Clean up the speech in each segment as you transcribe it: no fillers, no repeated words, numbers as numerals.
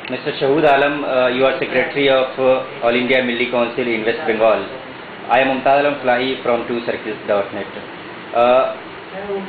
Mr. Shahud Alam, you are Secretary of All India Milli Council in West Bengal. I am Mumtaz Alam Flahi from twocircles.net.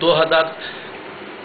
2000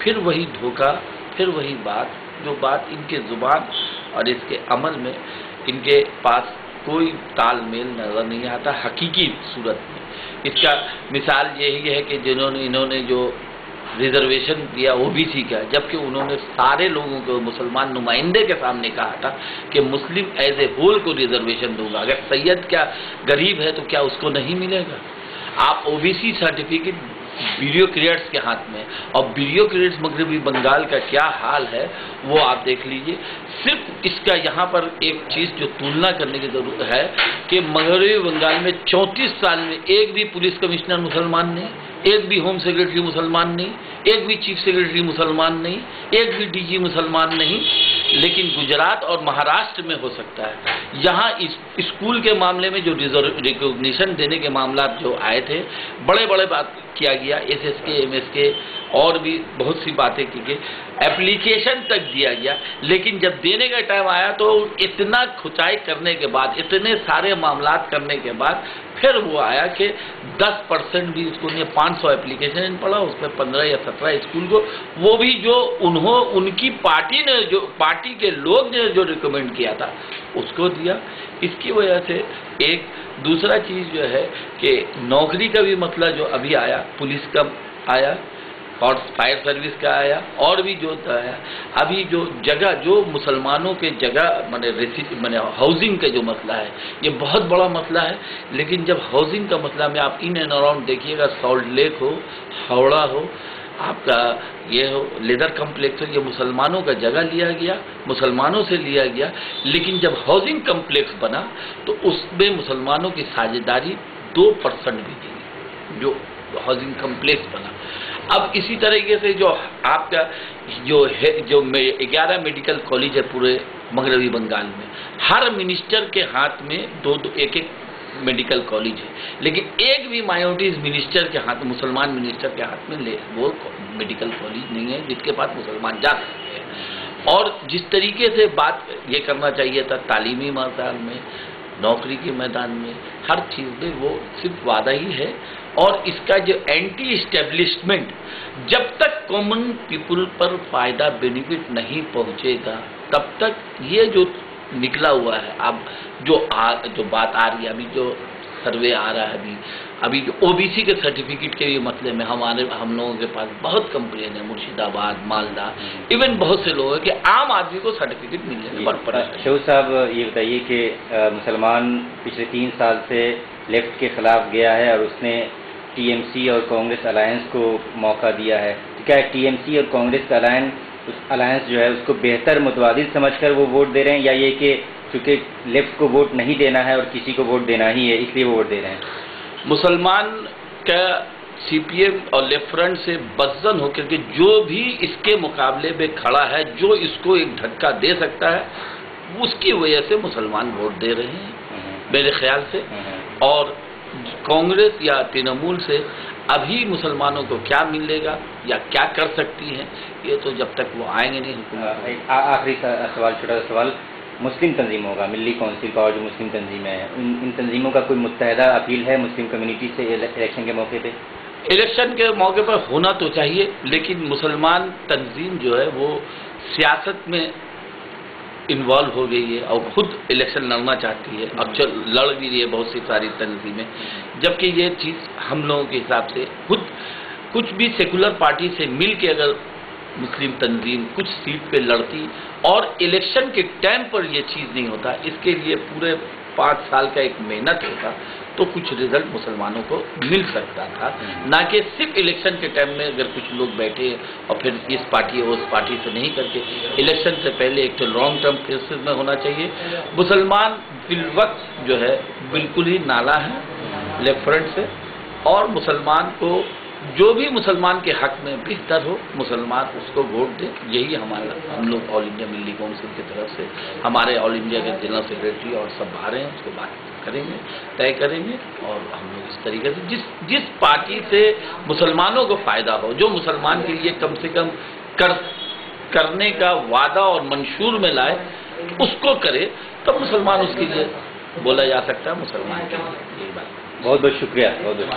پھر وہی دھوکہ، پھر وہی بات، جو بات ان کے زبان اور اس کے عمل میں ان کے پاس کوئی تال میل نظر نہیں آتا حقیقی صورت میں۔ اس کا مثال یہی ہے کہ انہوں نے جو ریزرویشن دیا OBC کا، جبکہ انہوں نے سارے لوگوں کو، مسلمان نمائندے کے سامنے کہا تھا کہ مسلم ایز اے ہول کو ریزرویشن دوں گا، اگر سید کیا غریب ہے تو کیا اس کو نہیں ملے گا؟ آپ OBC سرٹیفکیٹ بیوروکریٹس کے ہاتھ میں، اور بیوروکریٹس مغربی بنگال کا کیا حال ہے وہ آپ دیکھ لیجئے۔ صرف اس کا یہاں پر ایک چیز جو تلنا کرنے کی ضرورت ہے کہ مغربی بنگال میں 34 سال میں ایک بھی پولیس کمشنر مسلمان نہیں، ایک بھی ہوم سیکرٹری مسلمان نہیں، ایک بھی چیف سیکرٹری مسلمان نہیں، ایک بھی DG مسلمان نہیں، لیکن گجرات اور مہاراشٹر میں ہو سکتا ہے۔ یہاں اسکول کے معاملے میں جو ریکگنیشن دینے کے معاملات جو آئے تھے، بڑے بڑے بات کیا گیا، SSK MSK اور بھی بہت سی باتیں کی گئی، اپلیکیشن تک دیا گیا، لیکن جب دینے کا ٹائم آیا تو اتنا کھچائی کرنے کے بعد، اتنے سارے معاملات کرنے کے بعد پھر وہ آیا کہ 10% بھی اسکول نے 500 اپلیکیشن پڑھا، اس میں 15 یا 17 اسکول کو، وہ بھی جو ان کی پارٹی نے، جو پارٹی کے لوگ نے جو ریکمینڈ کیا تھا اس کو دیا۔ اس کی وجہ سے ایک دوسرا چیز جو ہے کہ نوکری کا بھی مسئلہ جو ابھی آیا، پولیس کا آیا اور فائر سروس کا آیا، اور بھی جو آیا، ابھی جو جگہ، جو مسلمانوں کے جگہ ہاؤسنگ کا جو مسئلہ ہے، یہ بہت بڑا مسئلہ ہے۔ لیکن جب ہاؤسنگ کا مسئلہ میں آپ ان اینڈ اراؤنڈ دیکھیے گا، سالٹ لیک ہو، ہاوڑا ہو، آپ کا یہ ہو، لیدر کمپلیکس ہو، یہ مسلمانوں کا جگہ لیا گیا، مسلمانوں سے لیا گیا، لیکن جب ہاؤسنگ کمپلیکس بنا تو اس میں مسلمانوں کی ساجھیداری 2% بھی تھی، جو ہاؤسنگ کمپلیکس بنا۔ اب اسی طریقے سے جو آپ کا جو 11 میڈیکل کالج ہے پورے مغربی بنگال میں، ہر منسٹر کے ہاتھ میں ایک میڈیکل کالج ہے، لیکن ایک بھی مائنورٹیز منسٹر کے ہاتھ، مسلمان منسٹر کے ہاتھ میں وہ میڈیکل کالج نہیں ہے جس کے پاس مسلمان جا سکتے ہیں۔ اور جس طریقے سے بات یہ کرنا چاہیے تھا تعلیمی میدان میں، نوکری کے میدان میں، ہر چیز میں وہ صرف وعدہ ہی ہے، اور اس کا جو اینٹی اسٹیبلشمنٹ، جب تک کامن پیپل پر فائدہ بینیفٹ نہیں پہنچے گا تب تک یہ جو نکلا ہوا ہے، اب جو بات آ رہی ہے، ابھی جو سروے آ رہا ہے، ابھی جو OBC کے سرٹیفکیٹ کے مسئلے میں ہم لوگوں کے پاس بہت کمپلین ہے، مرشید آباد، مالدہ، ایون بہت سے لوگ ہیں کہ عام آدمی کو سرٹیفکیٹ مل جائے گا۔ شعور صاحب یہ بتائیے کہ مسلمان پچھلے 3 سال سے لیفٹ کے خلاف گیا ہے اور اس نے TMC اور کانگریس الائنس کو موقع دیا ہے، تو کیا TMC اور کانگریس کا الائنس جو ہے اس کو بہتر متبادل سمجھ کر وہ ووٹ دے رہے ہیں، یا یہ کہ چونکہ لیفٹ کو ووٹ نہیں دینا ہے اور کسی کو ووٹ دینا ہی ہے اس لیے وہ ووٹ دے رہے ہیں؟ مسلمان کا CPM اور لیفٹ فرنٹ سے بدزن ہو کر کے جو بھی اس کے مقابلے میں کھڑا ہے، جو اس کو ایک دھکا دے سکتا ہے، اس کی وجہ سے مسلمان ووٹ دے رہے ہیں میرے خیال سے۔ اور کانگریس یا ترنمول سے ابھی مسلمانوں کو کیا ملے گا یا کیا کر سکتی ہیں، یہ تو جب تک وہ آئیں گے نہیں حکومت۔ آخری سوال، چھوٹا سا سوال، مسلم تنظیموں کا، ملی کونسل کا اور جو مسلم تنظیمیں ہیں، ان تنظیموں کا کوئی متحدہ اپیل ہے مسلم کمیونٹی سے الیکشن کے موقع پہ؟ الیکشن کے موقع پر ہونا تو چاہیے، لیکن مسلمان تنظیم جو ہے وہ سیاست میں انوالو ہو گئی ہے اور خود الیکشن لڑنا چاہتی ہے، اور لڑ بھی رہی ہے بہت سی ساری تنظیمیں، جبکہ یہ چیز ہم لوگوں کے حساب سے خود کچھ بھی سیکولر پارٹی سے مل کے اگر مسلم تنظیم کچھ سیٹ پہ لڑتی اور الیکشن کے ٹائم پر یہ چیز نہیں ہوتا، اس کے لیے پورے 5 سال کا ایک محنت ہوتا تو کچھ رزلٹ مسلمانوں کو مل سکتا تھا، نہ کہ صرف الیکشن کے ٹائم میں اگر کچھ لوگ بیٹھے اور پھر اس پارٹی اور اس پارٹی سے نہیں کر کے الیکشن سے پہلے ایک تو لانگ ٹرم فیسز میں ہونا چاہیے۔ مسلمان فی الوقت جو ہے بالکل ہی نالا ہے لیفٹ فرنٹ سے، اور مسلمان کو جو بھی مسلمان کے حق میں بہتر ہو مسلمان اس کو ووٹ دے، یہی ہم لوگ آل انڈیا ملی کونسل کی طرف سے، ہمارے آل انڈیا کے جنرل سیکریٹری اور سب باہر ہیں، اس کو بات کریں گے، طے کریں گے، اور ہم لوگ اس طریقے سے جس پارٹی سے مسلمانوں کو فائدہ ہو، جو مسلمان کے لیے کم سے کم کرنے کا وعدہ اور منشور میں لائے، اس کو کرے، تب مسلمان اس کے لیے بولا جا سکتا ہے مسلمان کے لیے، یہی بات۔ بہت بہت شکریہ، بہت بہت